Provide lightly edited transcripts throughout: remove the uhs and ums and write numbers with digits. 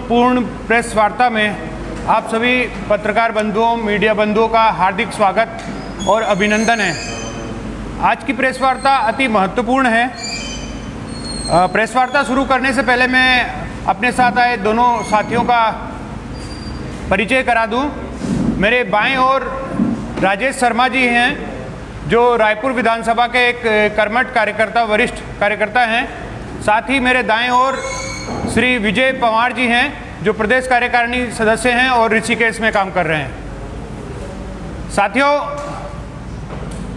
महत्वपूर्ण प्रेस वार्ता में आप सभी पत्रकार बंधुओं, मीडिया बंधुओं का हार्दिक स्वागत और अभिनंदन है। आज की प्रेस वार्ता अति महत्वपूर्ण है। प्रेस वार्ता शुरू करने से पहले मैं अपने साथ आए दोनों साथियों का परिचय करा दूं। मेरे बाएं ओर राजेश शर्मा जी हैं, जो रायपुर विधानसभा के एक कर्मठ कार्यकर्ता, वरिष्ठ कार्यकर्ता हैं। साथ ही मेरे दाएं ओर श्री विजय पंवार जी हैं, जो प्रदेश कार्यकारिणी सदस्य हैं और ऋषिकेश में काम कर रहे हैं। साथियों,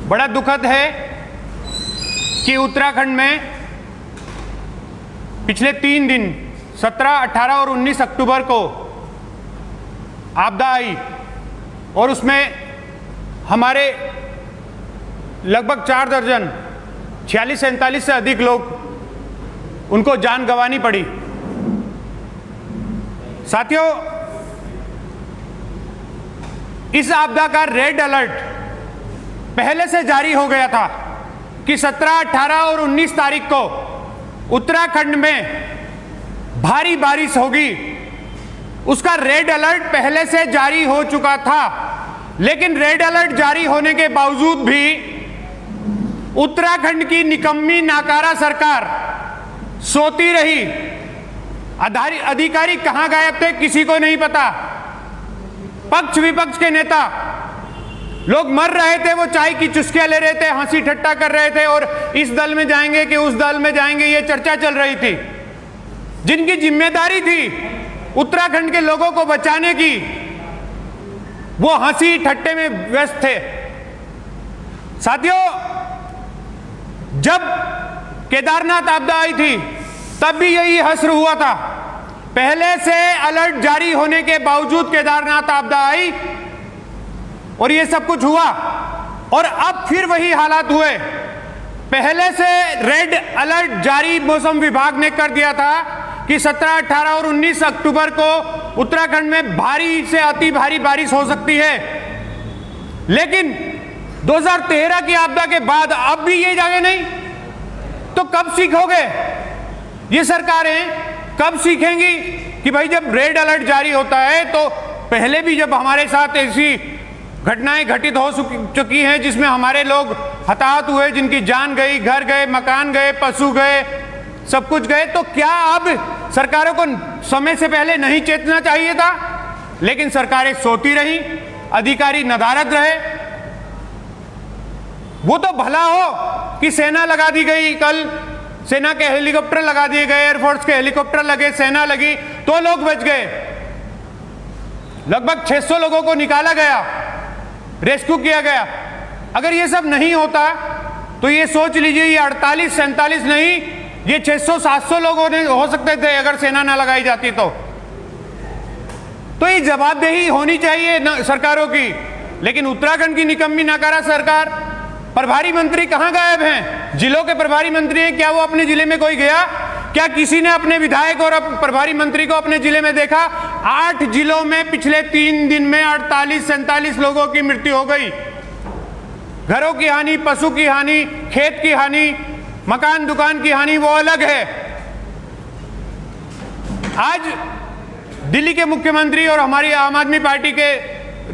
बड़ा दुखद है कि उत्तराखंड में पिछले 3 दिन 17, 18 और 19 अक्टूबर को आपदा आई और उसमें हमारे लगभग 4 दर्जन 46-47 से अधिक लोग उनको जान गंवानी पड़ी। साथियों, इस आपदा का रेड अलर्ट पहले से जारी हो गया था कि 17, 18 और 19 तारीख को उत्तराखंड में भारी बारिश होगी। उसका रेड अलर्ट पहले से जारी हो चुका था, लेकिन रेड अलर्ट जारी होने के बावजूद भी उत्तराखंड की निकम्मी नाकारा सरकार सोती रही। अधिकारी कहां गायब थे, किसी को नहीं पता। पक्ष विपक्ष के नेता लोग मर रहे थे, वो चाय की चुस्कियां ले रहे थे, हंसी ठट्टा कर रहे थे और इस दल में जाएंगे कि उस दल में जाएंगे, ये चर्चा चल रही थी। जिनकी जिम्मेदारी थी उत्तराखंड के लोगों को बचाने की, वो हंसी ठट्टे में व्यस्त थे। साथियों, जब केदारनाथ आपदा आई थी तब भी यही हश्र हुआ था। पहले से अलर्ट जारी होने के बावजूद केदारनाथ आपदा आई और ये सब कुछ हुआ, और अब फिर वही हालात हुए। पहले से रेड अलर्ट जारी मौसम विभाग ने कर दिया था कि 17, 18 और 19 अक्टूबर को उत्तराखंड में भारी से अति भारी बारिश हो सकती है। लेकिन 2013 की आपदा के बाद अब भी ये जागे नहीं, तो कब सीखोगे? ये सरकारें कब सीखेंगी कि भाई जब रेड अलर्ट जारी होता है, तो पहले भी जब हमारे साथ ऐसी घटनाएं घटित हो चुकी हैं जिसमें हमारे लोग हताहत हुए, जिनकी जान गई, घर गए, मकान गए, पशु गए, सब कुछ गए, तो क्या अब सरकारों को समय से पहले नहीं चेतना चाहिए था? लेकिन सरकारें सोती रही, अधिकारी नदारद रहे। वो तो भला हो कि सेना लगा दी गई, कल सेना के हेलीकॉप्टर लगा दिए गए, एयरफोर्स के हेलीकॉप्टर लगे, सेना लगी, तो लोग बच गए। लगभग 600 लोगों को निकाला गया, रेस्क्यू किया गया। अगर ये सब नहीं होता तो ये सोच लीजिए, ये 48-47 नहीं, ये 600-700 लोगों ने हो सकते थे अगर सेना ना लगाई जाती तो ये जवाबदेही होनी चाहिए सरकारों की। लेकिन उत्तराखंड की निकम्मी नाकारा सरकार, प्रभारी मंत्री कहां गायब हैं? जिलों के प्रभारी मंत्री हैं, क्या वो अपने जिले में कोई गया? क्या किसी ने अपने विधायक और प्रभारी मंत्री को अपने जिले में देखा? 8 जिलों में पिछले 3 दिन में 48-47 लोगों की मृत्यु हो गई। घरों की हानि, पशु की हानि, खेत की हानि, मकान दुकान की हानि वो अलग है। आज दिल्ली के मुख्यमंत्री और हमारी आम आदमी पार्टी के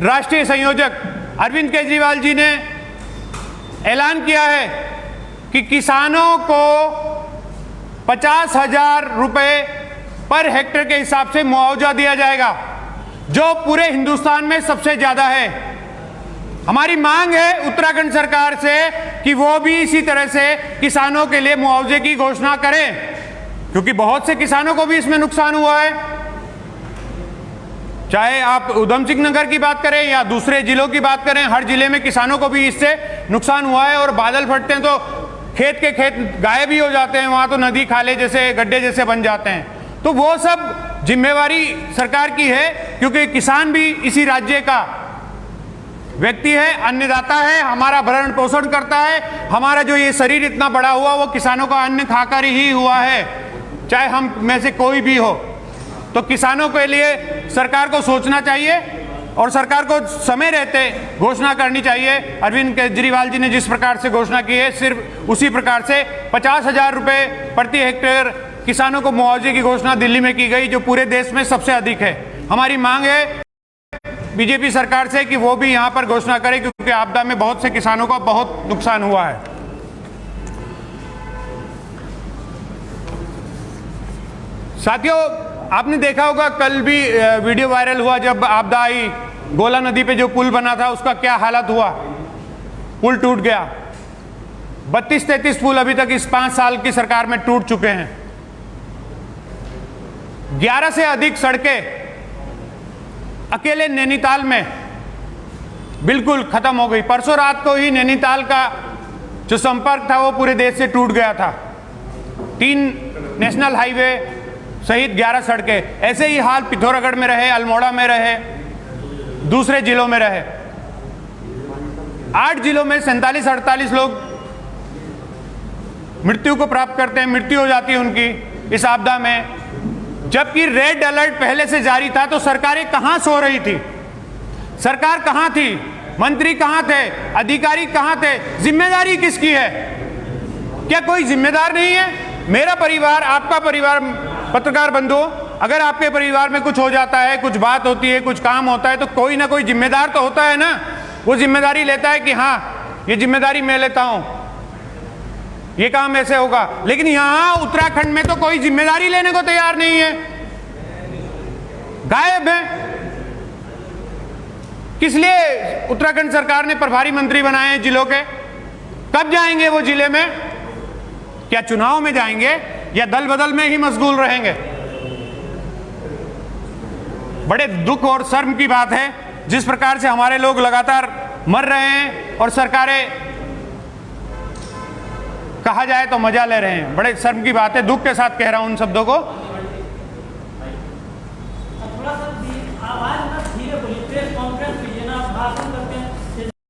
राष्ट्रीय संयोजक अरविंद केजरीवाल जी ने ऐलान किया है कि किसानों को 50,000 रुपए पर हेक्टेयर के हिसाब से मुआवजा दिया जाएगा, जो पूरे हिंदुस्तान में सबसे ज्यादा है। हमारी मांग है उत्तराखंड सरकार से कि वो भी इसी तरह से किसानों के लिए मुआवजे की घोषणा करें, क्योंकि बहुत से किसानों को भी इसमें नुकसान हुआ है। चाहे आप उधम सिंह नगर की बात करें या दूसरे जिलों की बात करें, हर जिले में किसानों को भी इससे नुकसान हुआ है। और बादल फटते हैं तो खेत के खेत गायब ही हो जाते हैं, वहां तो नदी खाले जैसे, गड्ढे जैसे बन जाते हैं। तो वो सब जिम्मेवारी सरकार की है, क्योंकि किसान भी इसी राज्य का व्यक्ति है, अन्नदाता है, हमारा भरण पोषण करता है। हमारा जो ये शरीर इतना बड़ा हुआ वो किसानों का अन्न खाकर ही हुआ है, चाहे हम में से कोई भी हो। तो किसानों के लिए सरकार को सोचना चाहिए और सरकार को समय रहते घोषणा करनी चाहिए। अरविंद केजरीवाल जी ने जिस प्रकार से घोषणा की है, सिर्फ उसी प्रकार से 50,000 रुपये प्रति हेक्टेयर किसानों को मुआवजे की घोषणा दिल्ली में की गई, जो पूरे देश में सबसे अधिक है। हमारी मांग है बीजेपी सरकार से कि वो भी यहां पर घोषणा करे, क्योंकि आपदा में बहुत से किसानों का बहुत नुकसान हुआ है। साथियों, आपने देखा होगा कल भी वीडियो वायरल हुआ, जब आपदा आई, गोला नदी पे जो पुल बना था उसका क्या हालत हुआ। पुल टूट गया। 32-33 पुल अभी तक इस 5 साल की सरकार में टूट चुके हैं। 11 से अधिक सड़कें अकेले नैनीताल में बिल्कुल खत्म हो गई। परसों रात को ही नैनीताल का जो संपर्क था वो पूरे देश से टूट गया था। 3 नेशनल हाईवे सहित 11 सड़कें। ऐसे ही हाल पिथौरागढ़ में रहे, अल्मोड़ा में रहे, दूसरे जिलों में रहे। 8 जिलों में 47-48 लोग मृत्यु को प्राप्त करते हैं, मृत्यु हो जाती है उनकी इस आपदा में। जबकि रेड अलर्ट पहले से जारी था, तो सरकारें कहां सो रही थी? सरकार कहां थी? मंत्री कहां थे? अधिकारी कहां थे? जिम्मेदारी किसकी है? क्या कोई जिम्मेदार नहीं है? मेरा परिवार, आपका परिवार, पत्रकार बंधुओं, अगर आपके परिवार में कुछ हो जाता है, कुछ बात होती है, कुछ काम होता है, तो कोई ना कोई जिम्मेदार तो होता है ना। वो जिम्मेदारी लेता है कि हाँ, ये जिम्मेदारी मैं लेता हूं, ये काम ऐसे होगा। लेकिन यहां उत्तराखंड में तो कोई जिम्मेदारी लेने को तैयार नहीं है, गायब है। किस लिए उत्तराखंड सरकार ने प्रभारी मंत्री बनाए हैं जिलों के? कब जाएंगे वो जिले में? क्या चुनाव में जाएंगे या दल बदल में ही मशगूल रहेंगे? बड़े दुख और शर्म की बात है जिस प्रकार से हमारे लोग लगातार मर रहे हैं और सरकारें, कहा जाए तो मजा ले रहे हैं। बड़े शर्म की बात है, दुख के साथ कह रहा हूं उन शब्दों को।